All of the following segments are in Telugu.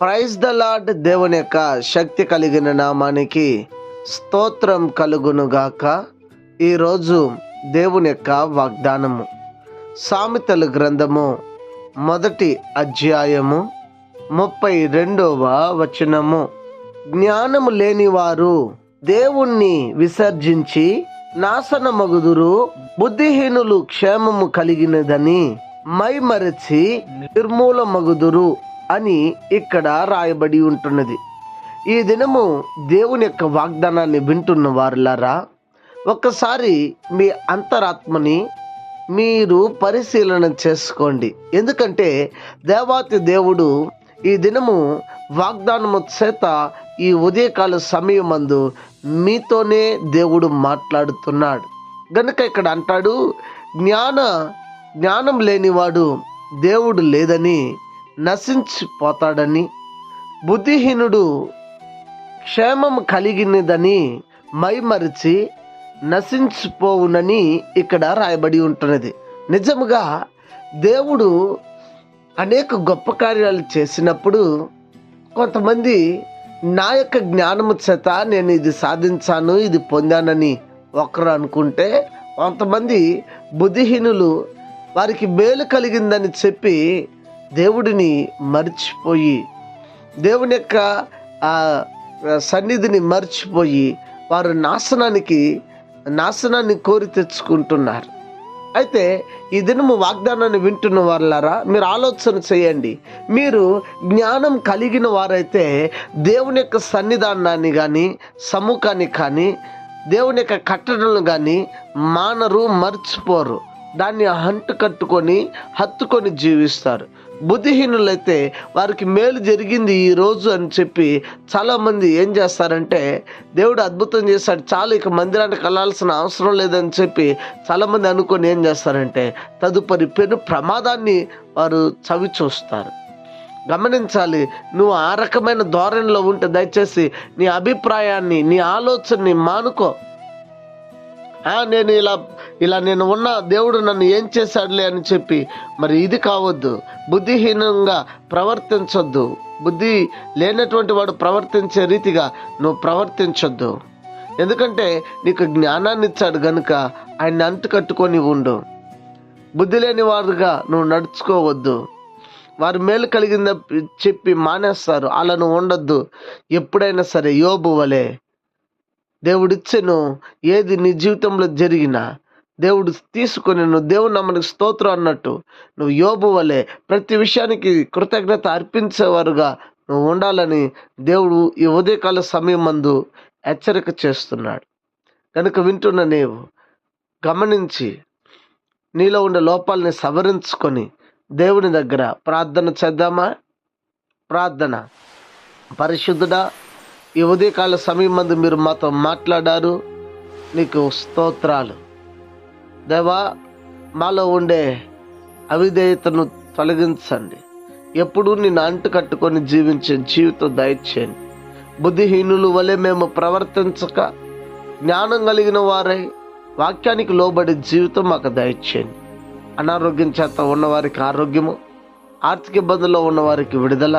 Praise the lord. దేవుని యొక్క శక్తి కలిగిన నామానికి స్తోత్రం కలుగును గాక. ఈరోజు దేవుని యొక్క వాగ్దానము సామెతల గ్రంథము 1వ అధ్యాయము 32వ వచనము. జ్ఞానము లేనివారు దేవుణ్ణి విసర్జించి నాశనమగుదురు, బుద్ధిహీనులు క్షేమము కలిగినదని మైమరచి నిర్మూలమగుదురు అని ఇక్కడ రాయబడి ఉంటున్నది. ఈ దినము దేవుని యొక్క వాగ్దానాన్ని వింటున్న వారులారా, ఒక్కసారి మీ అంతరాత్మని మీరు పరిశీలన చేసుకోండి. ఎందుకంటే దేవాతి దేవుడు ఈ దినము వాగ్దానము చేత ఈ ఉదయకాల సమయమందు మీతోనే దేవుడు మాట్లాడుతున్నాడు. గనుక ఇక్కడ అంటాడు, జ్ఞానం లేనివాడు దేవుడు లేదని నశించిపోతాడని, బుద్ధిహీనుడు క్షేమం కలిగినదని మైమరిచి నశించిపోవునని ఇక్కడ రాయబడి ఉంటున్నది. నిజముగా దేవుడు అనేక గొప్ప కార్యాలు చేసినప్పుడు కొంతమంది నా యొక్క జ్ఞానము చేత నేను ఇది సాధించాను, ఇది పొందానని ఒకరు అనుకుంటే, కొంతమంది బుద్ధిహీనులు వారికి మేలు కలిగిందని చెప్పి దేవుడిని మర్చిపోయి, దేవుని యొక్క సన్నిధిని మర్చిపోయి వారు నాశనాన్ని కోరి తెచ్చుకుంటున్నారు. అయితే ఈ దినము వాగ్దానాన్ని వింటున్న వారులారా, మీరు ఆలోచన చేయండి. మీరు జ్ఞానం కలిగిన వారైతే దేవుని యొక్క సన్నిధానాన్ని కానీ, సముఖాన్ని కానీ, దేవుని యొక్క కట్టడలను కానీ మానరు, మర్చిపోరు. దాన్ని హత్తుకొని జీవిస్తారు. బుద్ధిహీనులైతే వారికి మేలు జరిగింది ఈ రోజు అని చెప్పి చాలామంది ఏం చేస్తారంటే, దేవుడు అద్భుతం చేశాడు, చాలు ఇక మందిరానికి వెళ్ళాల్సిన అవసరం లేదని చెప్పి చాలామంది అనుకొని ఏం చేస్తారంటే తదుపరి పెను ప్రమాదాన్ని వారు చవి చూస్తారు. గమనించాలి. నువ్వు ఆ రకమైన ధోరణిలో ఉంటే దయచేసి నీ అభిప్రాయాన్ని, నీ ఆలోచనని మానుకో. నేను ఇలా నేను ఉన్నా, దేవుడు నన్ను ఏం చేశాడులే అని చెప్పి మరి ఇది కావద్దు. బుద్ధిహీనంగా ప్రవర్తించొద్దు. బుద్ధి లేనటువంటి వాడు ప్రవర్తించే రీతిగా నువ్వు ప్రవర్తించొద్దు. ఎందుకంటే నీకు జ్ఞానాన్ని ఇచ్చాడు గనుక ఆయన్ని అంటుకట్టుకొని ఉండు. బుద్ధి లేని వారుగా నువ్వు నడుచుకోవద్దు. వారు మేలు కలిగిందని చెప్పి మానేస్తారు, అలా నువ్వు ఉండొద్దు. ఎప్పుడైనా సరే యోబు వలె దేవుడిచ్చెను, ఏది నీ జీవితంలో జరిగినా దేవుడు తీసుకొని దేవుడు నమ్మనికి స్తోత్రం అన్నట్టు నువ్వు యోబు వలె ప్రతి విషయానికి కృతజ్ఞత అర్పించేవారుగా నువ్వు ఉండాలని దేవుడు ఈ ఉదయకాల సమయం మందు హెచ్చరిక చేస్తున్నాడు. కనుక వింటున్న నీవు గమనించి నీలో ఉండే లోపాలని సవరించుకొని దేవుని దగ్గర ప్రార్థన చేద్దామా? ప్రార్థన. పరిశుద్ధుడా, ఈ ఉదయకాల సమయం మందు మీరు మాతో మాట్లాడారు, నీకు స్తోత్రాలు. దేవా, మాలో ఉండే అవిధేయతను తొలగించండి. ఎప్పుడూ నిన్ను అంటు కట్టుకొని జీవించే జీవితం దయచేయండి. బుద్ధిహీనులు వలె మేము ప్రవర్తించక జ్ఞానం కలిగిన వారై వాక్యానికి లోబడి జీవితం మాకు దయచేయండి. అనారోగ్యం చేత ఉన్నవారికి ఆరోగ్యము, ఆర్థిక ఇబ్బందుల్లో ఉన్నవారికి విడుదల,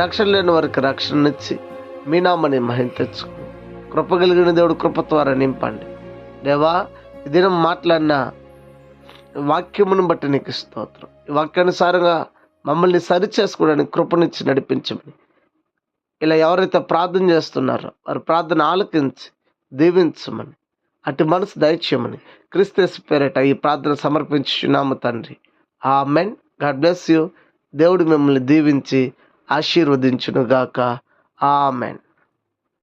రక్షణ లేని వారికి రక్షణనిచ్చి మీ నామని మహిమ తెచ్చుకో. కృప కలిగిన దేవుడు కృప ద్వారా నింపండి. దేవా, ఈ దినం మాట్లాడిన వాక్యమును బట్టి నీకు స్తోత్రం. ఈ వాక్యానుసారంగా మమ్మల్ని సరి చేసుకోవడానికి కృపనిచ్చి నడిపించమని, ఇలా ఎవరైతే ప్రార్థన చేస్తున్నారో వారి ప్రార్థన ఆలకించి దీవించమని, అటు మనసు దయచేయమని క్రీస్తు పేరిట ఈ ప్రార్థన సమర్పించుచున్నాము తండ్రి. ఆమెన్. God bless you. దేవుడు మిమ్మల్ని దీవించి ఆశీర్వదించును గాక. ఆమెన్.